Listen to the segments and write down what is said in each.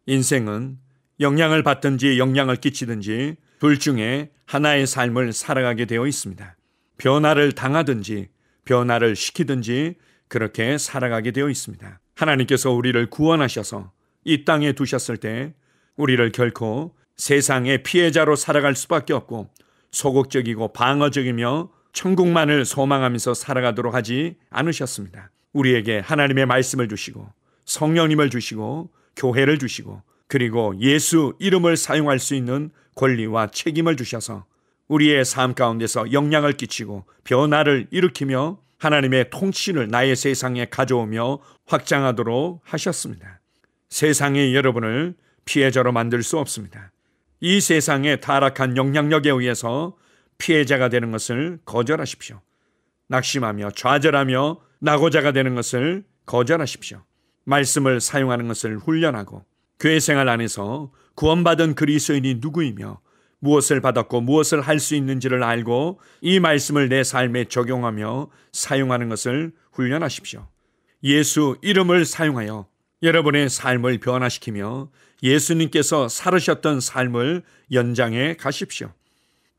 인생은 영향을 받든지 영향을 끼치든지 둘 중에 하나의 삶을 살아가게 되어 있습니다. 변화를 당하든지 변화를 시키든지 그렇게 살아가게 되어 있습니다. 하나님께서 우리를 구원하셔서 이 땅에 두셨을 때 우리를 결코 세상의 피해자로 살아갈 수밖에 없고 소극적이고 방어적이며 천국만을 소망하면서 살아가도록 하지 않으셨습니다. 우리에게 하나님의 말씀을 주시고 성령님을 주시고 교회를 주시고 그리고 예수 이름을 사용할 수 있는 권리와 책임을 주셔서 우리의 삶 가운데서 영향을 끼치고 변화를 일으키며 하나님의 통치를 나의 세상에 가져오며 확장하도록 하셨습니다. 세상이 여러분을 피해자로 만들 수 없습니다. 이 세상의 타락한 영향력에 의해서 피해자가 되는 것을 거절하십시오. 낙심하며 좌절하며 낙오자가 되는 것을 거절하십시오. 말씀을 사용하는 것을 훈련하고 교회 생활 안에서 구원받은 그리스도인이 누구이며 무엇을 받았고 무엇을 할 수 있는지를 알고 이 말씀을 내 삶에 적용하며 사용하는 것을 훈련하십시오. 예수 이름을 사용하여 여러분의 삶을 변화시키며 예수님께서 살으셨던 삶을 연장해 가십시오.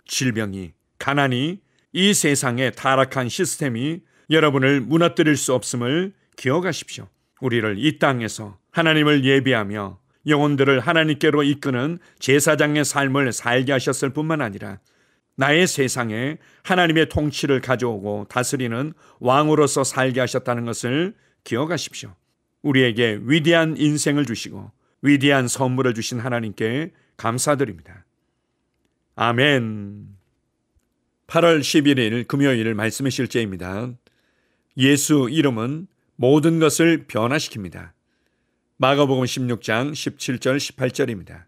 질병이, 가난이, 이 세상의 타락한 시스템이 여러분을 무너뜨릴 수 없음을 기억하십시오. 우리를 이 땅에서 하나님을 예배하며 영혼들을 하나님께로 이끄는 제사장의 삶을 살게 하셨을 뿐만 아니라 나의 세상에 하나님의 통치를 가져오고 다스리는 왕으로서 살게 하셨다는 것을 기억하십시오. 우리에게 위대한 인생을 주시고 위대한 선물을 주신 하나님께 감사드립니다. 아멘. 8월 11일 금요일 말씀의 실제입니다. 예수 이름은 모든 것을 변화시킵니다. 마가복음 16장 17절 18절입니다.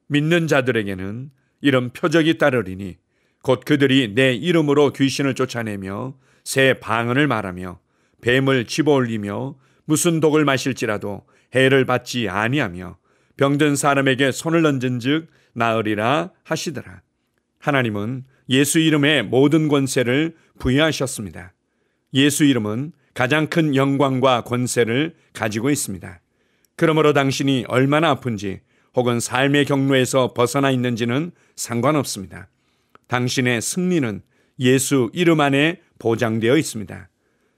믿는 자들에게는 이런 표적이 따르리니 곧 그들이 내 이름으로 귀신을 쫓아내며 새 방언을 말하며 뱀을 집어올리며 무슨 독을 마실지라도 해를 받지 아니하며 병든 사람에게 손을 얹은 즉 나으리라 하시더라. 하나님은 예수 이름에 모든 권세를 부여하셨습니다. 예수 이름은 가장 큰 영광과 권세를 가지고 있습니다. 그러므로 당신이 얼마나 아픈지 혹은 삶의 경로에서 벗어나 있는지는 상관없습니다. 당신의 승리는 예수 이름 안에 보장되어 있습니다.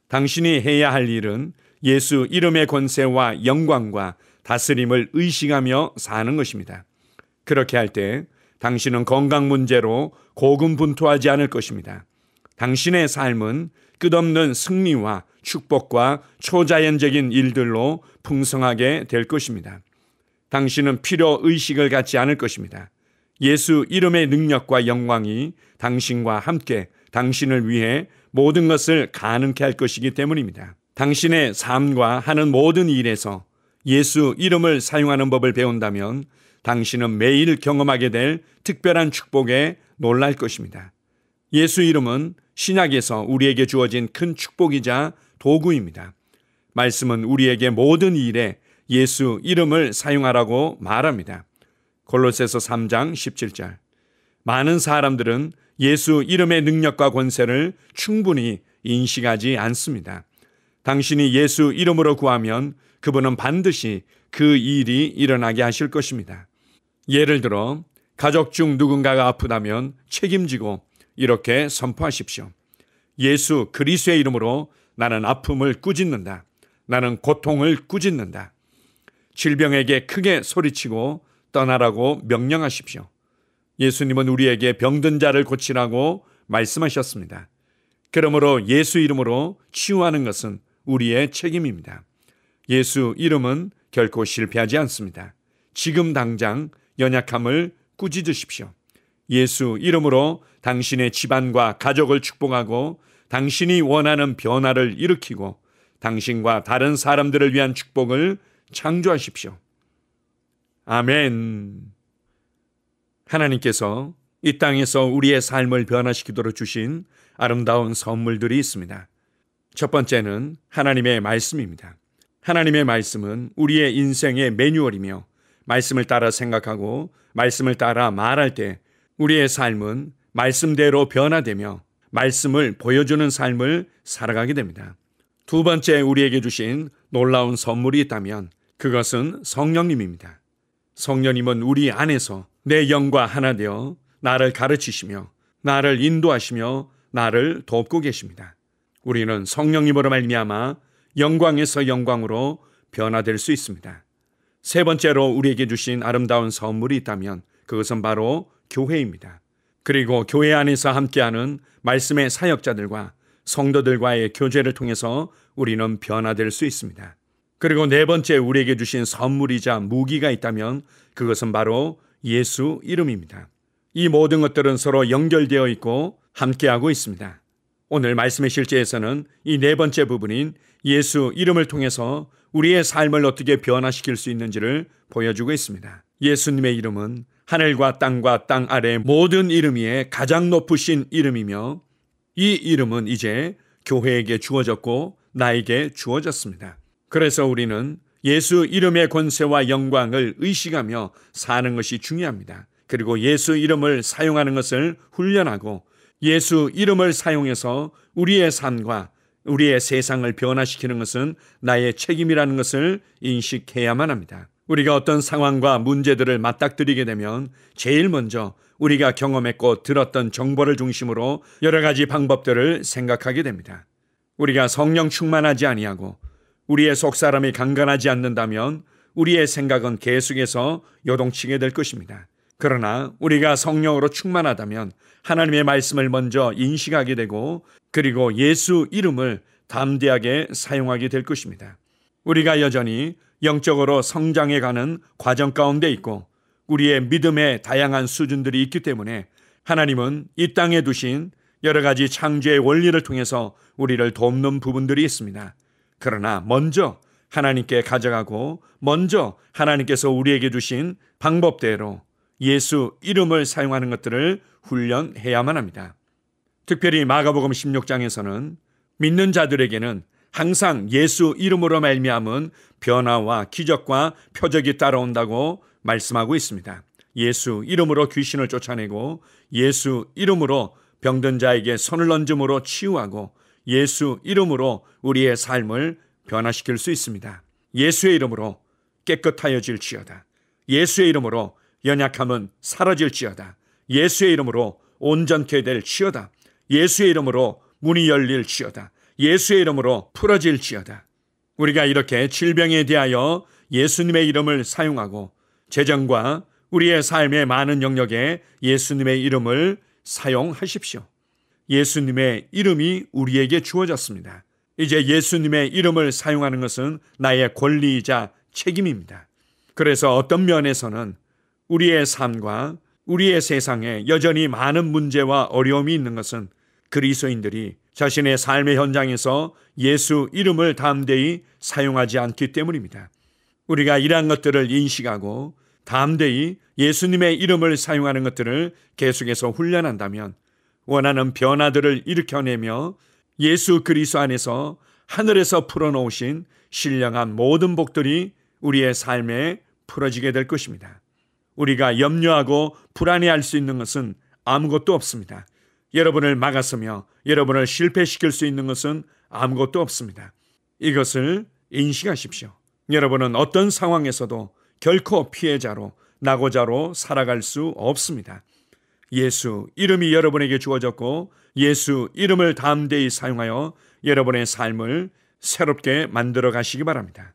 당신이 해야 할 일은 예수 이름의 권세와 영광과 다스림을 의식하며 사는 것입니다. 그렇게 할 때 당신은 건강 문제로 고군분투하지 않을 것입니다. 당신의 삶은 끝없는 승리와 축복과 초자연적인 일들로 풍성하게 될 것입니다. 당신은 필요의식을 갖지 않을 것입니다. 예수 이름의 능력과 영광이 당신과 함께 당신을 위해 모든 것을 가능케 할 것이기 때문입니다. 당신의 삶과 하는 모든 일에서 예수 이름을 사용하는 법을 배운다면 당신은 매일 경험하게 될 특별한 축복에 놀랄 것입니다. 예수 이름은 신약에서 우리에게 주어진 큰 축복이자 도구입니다. 말씀은 우리에게 모든 일에 예수 이름을 사용하라고 말합니다. 골로새서 3장 17절. 많은 사람들은 예수 이름의 능력과 권세를 충분히 인식하지 않습니다. 당신이 예수 이름으로 구하면 그분은 반드시 그 일이 일어나게 하실 것입니다. 예를 들어 가족 중 누군가가 아프다면 책임지고 이렇게 선포하십시오. 예수 그리스도의 이름으로 나는 아픔을 꾸짖는다. 나는 고통을 꾸짖는다. 질병에게 크게 소리치고 떠나라고 명령하십시오. 예수님은 우리에게 병든 자를 고치라고 말씀하셨습니다. 그러므로 예수 이름으로 치유하는 것은 우리의 책임입니다. 예수 이름은 결코 실패하지 않습니다. 지금 당장 연약함을 꾸짖으십시오. 예수 이름으로 당신의 집안과 가족을 축복하고 당신이 원하는 변화를 일으키고 당신과 다른 사람들을 위한 축복을 창조하십시오. 아멘. 하나님께서 이 땅에서 우리의 삶을 변화시키도록 주신 아름다운 선물들이 있습니다. 첫 번째는 하나님의 말씀입니다. 하나님의 말씀은 우리의 인생의 매뉴얼이며 말씀을 따라 생각하고 말씀을 따라 말할 때 우리의 삶은 말씀대로 변화되며 말씀을 보여주는 삶을 살아가게 됩니다. 두 번째 우리에게 주신 놀라운 선물이 있다면 그것은 성령님입니다. 성령님은 우리 안에서 내 영과 하나 되어 나를 가르치시며 나를 인도하시며 나를 돕고 계십니다. 우리는 성령님으로 말미암아 영광에서 영광으로 변화될 수 있습니다. 세 번째로 우리에게 주신 아름다운 선물이 있다면 그것은 바로 교회입니다. 그리고 교회 안에서 함께하는 말씀의 사역자들과 성도들과의 교제를 통해서 우리는 변화될 수 있습니다. 그리고 네 번째 우리에게 주신 선물이자 무기가 있다면 그것은 바로 예수 이름입니다. 이 모든 것들은 서로 연결되어 있고 함께하고 있습니다. 오늘 말씀의 실제에서는 이 네 번째 부분인 예수 이름을 통해서 우리의 삶을 어떻게 변화시킬 수 있는지를 보여주고 있습니다. 예수님의 이름은 하늘과 땅과 땅 아래 모든 이름 위에 가장 높으신 이름이며 이 이름은 이제 교회에게 주어졌고 나에게 주어졌습니다. 그래서 우리는 예수 이름의 권세와 영광을 의식하며 사는 것이 중요합니다. 그리고 예수 이름을 사용하는 것을 훈련하고 예수 이름을 사용해서 우리의 삶과 우리의 세상을 변화시키는 것은 나의 책임이라는 것을 인식해야만 합니다. 우리가 어떤 상황과 문제들을 맞닥뜨리게 되면 제일 먼저 우리가 경험했고 들었던 정보를 중심으로 여러 가지 방법들을 생각하게 됩니다. 우리가 성령 충만하지 아니하고 우리의 속사람이 강건하지 않는다면 우리의 생각은 계속해서 요동치게 될 것입니다. 그러나 우리가 성령으로 충만하다면 하나님의 말씀을 먼저 인식하게 되고 그리고 예수 이름을 담대하게 사용하게 될 것입니다. 우리가 여전히 영적으로 성장해가는 과정 가운데 있고 우리의 믿음의 다양한 수준들이 있기 때문에 하나님은 이 땅에 두신 여러 가지 창조의 원리를 통해서 우리를 돕는 부분들이 있습니다. 그러나 먼저 하나님께 가져가고 먼저 하나님께서 우리에게 주신 방법대로 예수 이름을 사용하는 것들을 훈련해야만 합니다. 특별히 마가복음 16장에서는 믿는 자들에게는 항상 예수 이름으로 말미암은 변화와 기적과 표적이 따라온다고 말씀하고 있습니다. 예수 이름으로 귀신을 쫓아내고 예수 이름으로 병든 자에게 손을 얹음으로 치유하고 예수 이름으로 우리의 삶을 변화시킬 수 있습니다. 예수의 이름으로 깨끗하여질지어다. 예수의 이름으로 연약함은 사라질지어다. 예수의 이름으로 온전케 될지어다. 예수의 이름으로 문이 열릴지어다. 예수의 이름으로 풀어질지어다. 우리가 이렇게 질병에 대하여 예수님의 이름을 사용하고 재정과 우리의 삶의 많은 영역에 예수님의 이름을 사용하십시오. 예수님의 이름이 우리에게 주어졌습니다. 이제 예수님의 이름을 사용하는 것은 나의 권리이자 책임입니다. 그래서 어떤 면에서는 우리의 삶과 우리의 세상에 여전히 많은 문제와 어려움이 있는 것은 그리스도인들이 자신의 삶의 현장에서 예수 이름을 담대히 사용하지 않기 때문입니다. 우리가 이러한 것들을 인식하고 담대히 예수님의 이름을 사용하는 것들을 계속해서 훈련한다면 원하는 변화들을 일으켜내며 예수 그리스도 안에서 하늘에서 풀어놓으신 신령한 모든 복들이 우리의 삶에 풀어지게 될 것입니다. 우리가 염려하고 불안해할 수 있는 것은 아무것도 없습니다. 여러분을 막았으며 여러분을 실패시킬 수 있는 것은 아무것도 없습니다. 이것을 인식하십시오. 여러분은 어떤 상황에서도 결코 피해자로 낙오자로 살아갈 수 없습니다. 예수 이름이 여러분에게 주어졌고 예수 이름을 담대히 사용하여 여러분의 삶을 새롭게 만들어 가시기 바랍니다.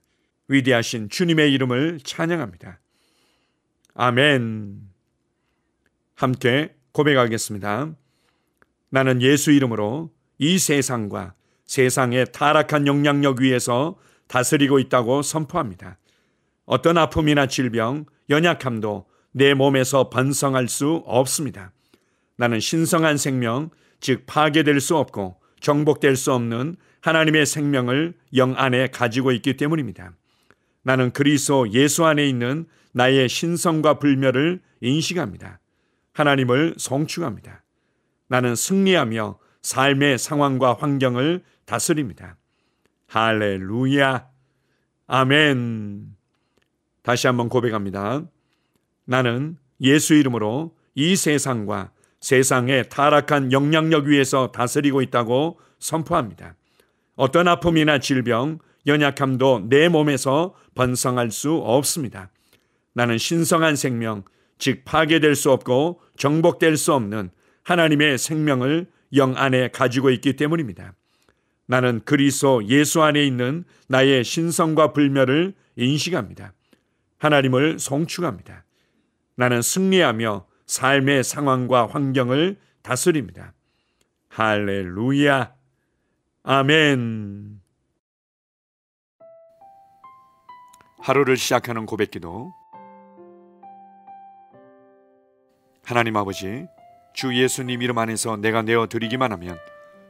위대하신 주님의 이름을 찬양합니다. 아멘. 함께 고백하겠습니다. 나는 예수 이름으로 이 세상과 세상의 타락한 영향력 위에서 다스리고 있다고 선포합니다. 어떤 아픔이나 질병, 연약함도 내 몸에서 번성할 수 없습니다. 나는 신성한 생명, 즉 파괴될 수 없고 정복될 수 없는 하나님의 생명을 영 안에 가지고 있기 때문입니다. 나는 그리스도 예수 안에 있는 나의 신성과 불멸을 인식합니다. 하나님을 송축합니다. 나는 승리하며 삶의 상황과 환경을 다스립니다. 할렐루야. 아멘. 다시 한번 고백합니다. 나는 예수 이름으로 이 세상과 세상의 타락한 영향력 위에서 다스리고 있다고 선포합니다. 어떤 아픔이나 질병, 연약함도 내 몸에서 번성할 수 없습니다. 나는 신성한 생명, 즉 파괴될 수 없고 정복될 수 없는 하나님의 생명을 영 안에 가지고 있기 때문입니다. 나는 그리스도 예수 안에 있는 나의 신성과 불멸을 인식합니다. 하나님을 송축합니다. 나는 승리하며 삶의 상황과 환경을 다스립니다. 할렐루야. 아멘. 하루를 시작하는 고백기도. 하나님 아버지, 주 예수님 이름 안에서 내가 내어드리기만 하면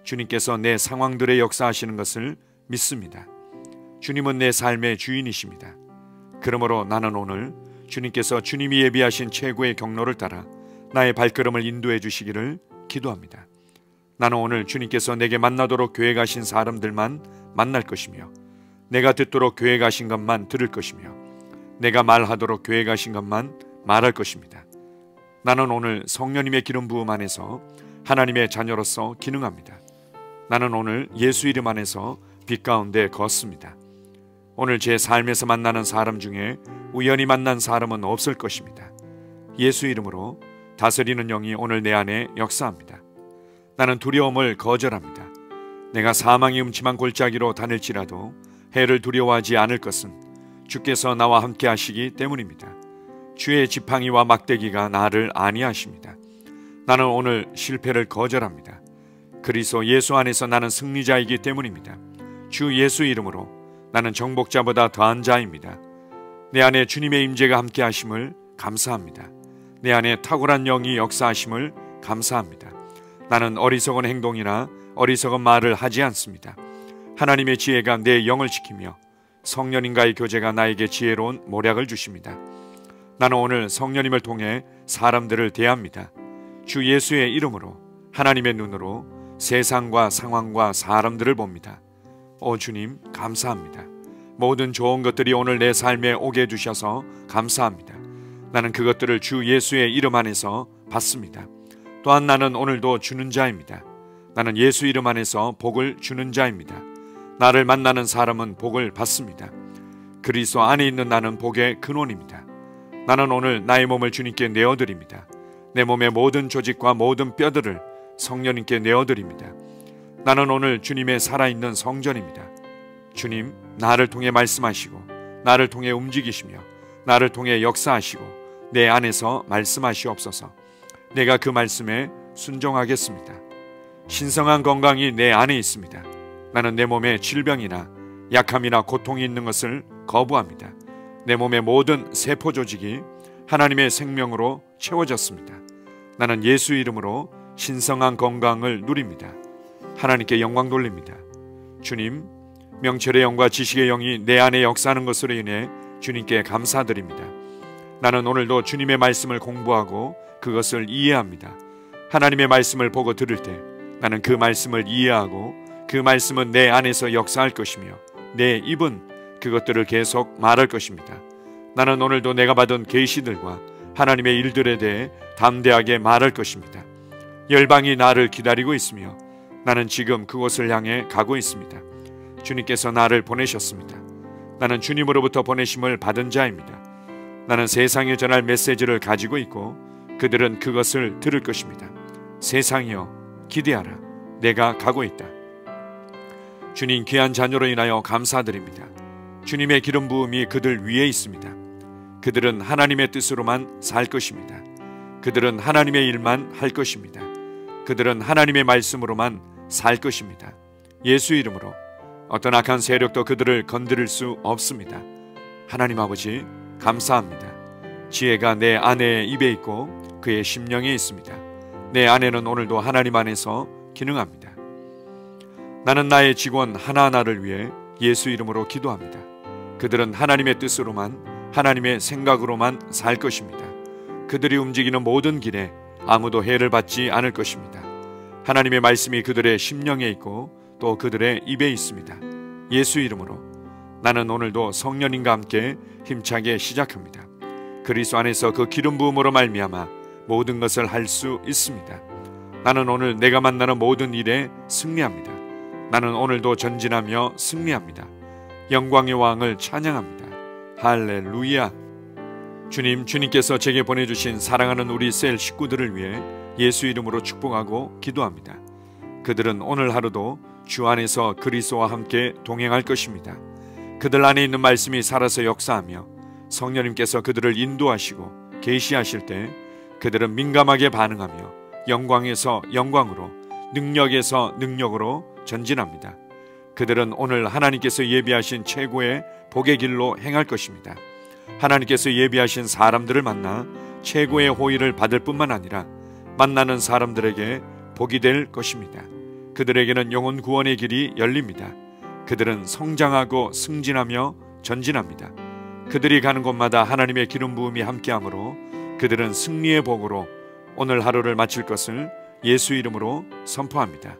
주님께서 내 상황들에 역사하시는 것을 믿습니다. 주님은 내 삶의 주인이십니다. 그러므로 나는 오늘 주님께서 주님이 예비하신 최고의 경로를 따라 나의 발걸음을 인도해 주시기를 기도합니다. 나는 오늘 주님께서 내게 만나도록 계획하신 사람들만 만날 것이며, 내가 듣도록 계획하신 것만 들을 것이며, 내가 말하도록 계획하신 것만 말할 것입니다. 나는 오늘 성령님의 기름 부음 안에서 하나님의 자녀로서 기능합니다. 나는 오늘 예수 이름 안에서 빛 가운데 걷습니다. 오늘 제 삶에서 만나는 사람 중에 우연히 만난 사람은 없을 것입니다. 예수 이름으로 다스리는 영이 오늘 내 안에 역사합니다. 나는 두려움을 거절합니다. 내가 사망의 음침한 골짜기로 다닐지라도 해를 두려워하지 않을 것은 주께서 나와 함께 하시기 때문입니다. 주의 지팡이와 막대기가 나를 안위하십니다. 나는 오늘 실패를 거절합니다. 그리스도 예수 안에서 나는 승리자이기 때문입니다. 주 예수 이름으로 나는 정복자보다 더한 자입니다. 내 안에 주님의 임재가 함께 하심을 감사합니다. 내 안에 탁월한 영이 역사하심을 감사합니다. 나는 어리석은 행동이나 어리석은 말을 하지 않습니다. 하나님의 지혜가 내 영을 지키며 성령님과의 교제가 나에게 지혜로운 모략을 주십니다. 나는 오늘 성령님을 통해 사람들을 대합니다. 주 예수의 이름으로 하나님의 눈으로 세상과 상황과 사람들을 봅니다. 오 주님, 감사합니다. 모든 좋은 것들이 오늘 내 삶에 오게 해주셔서 감사합니다. 나는 그것들을 주 예수의 이름 안에서 받습니다. 또한 나는 오늘도 주는 자입니다. 나는 예수 이름 안에서 복을 주는 자입니다. 나를 만나는 사람은 복을 받습니다. 그리스도 안에 있는 나는 복의 근원입니다. 나는 오늘 나의 몸을 주님께 내어드립니다. 내 몸의 모든 조직과 모든 뼈들을 성령님께 내어드립니다. 나는 오늘 주님의 살아있는 성전입니다. 주님, 나를 통해 말씀하시고 나를 통해 움직이시며 나를 통해 역사하시고 내 안에서 말씀하시옵소서. 내가 그 말씀에 순종하겠습니다. 신성한 건강이 내 안에 있습니다. 나는 내 몸에 질병이나 약함이나 고통이 있는 것을 거부합니다. 내 몸의 모든 세포 조직이 하나님의 생명으로 채워졌습니다. 나는 예수 이름으로 신성한 건강을 누립니다. 하나님께 영광 돌립니다. 주님, 명철의 영과 지식의 영이 내 안에 역사하는 것으로 인해 주님께 감사드립니다. 나는 오늘도 주님의 말씀을 공부하고 그것을 이해합니다. 하나님의 말씀을 보고 들을 때 나는 그 말씀을 이해하고 그 말씀은 내 안에서 역사할 것이며 내 입은 그것들을 계속 말할 것입니다. 나는 오늘도 내가 받은 계시들과 하나님의 일들에 대해 담대하게 말할 것입니다. 열방이 나를 기다리고 있으며 나는 지금 그곳을 향해 가고 있습니다. 주님께서 나를 보내셨습니다. 나는 주님으로부터 보내심을 받은 자입니다. 나는 세상에 전할 메시지를 가지고 있고 그들은 그것을 들을 것입니다. 세상이여, 기대하라. 내가 가고 있다. 주님, 귀한 자녀로 인하여 감사드립니다. 주님의 기름 부음이 그들 위에 있습니다. 그들은 하나님의 뜻으로만 살 것입니다. 그들은 하나님의 일만 할 것입니다. 그들은 하나님의 말씀으로만 살 것입니다. 예수 이름으로 어떤 악한 세력도 그들을 건드릴 수 없습니다. 하나님 아버지, 감사합니다. 지혜가 내 아내의 입에 있고 그의 심령에 있습니다. 내 아내는 오늘도 하나님 안에서 기능합니다. 나는 나의 직원 하나하나를 위해 예수 이름으로 기도합니다. 그들은 하나님의 뜻으로만, 하나님의 생각으로만 살 것입니다. 그들이 움직이는 모든 길에 아무도 해를 받지 않을 것입니다. 하나님의 말씀이 그들의 심령에 있고 또 그들의 입에 있습니다. 예수 이름으로 나는 오늘도 성령님과 함께 힘차게 시작합니다. 그리스도 안에서 그 기름 부음으로 말미암아 모든 것을 할 수 있습니다. 나는 오늘 내가 만나는 모든 일에 승리합니다. 나는 오늘도 전진하며 승리합니다. 영광의 왕을 찬양합니다. 할렐루야. 주님께서 제게 보내주신 사랑하는 우리 셀 식구들을 위해 예수 이름으로 축복하고 기도합니다. 그들은 오늘 하루도 주 안에서 그리스도와 함께 동행할 것입니다. 그들 안에 있는 말씀이 살아서 역사하며 성령님께서 그들을 인도하시고 계시하실 때 그들은 민감하게 반응하며 영광에서 영광으로, 능력에서 능력으로 전진합니다. 그들은 오늘 하나님께서 예비하신 최고의 복의 길로 행할 것입니다. 하나님께서 예비하신 사람들을 만나 최고의 호의를 받을 뿐만 아니라 만나는 사람들에게 복이 될 것입니다. 그들에게는 영혼 구원의 길이 열립니다. 그들은 성장하고 승진하며 전진합니다. 그들이 가는 곳마다 하나님의 기름 부음이 함께하므로 그들은 승리의 복으로 오늘 하루를 마칠 것을 예수 이름으로 선포합니다.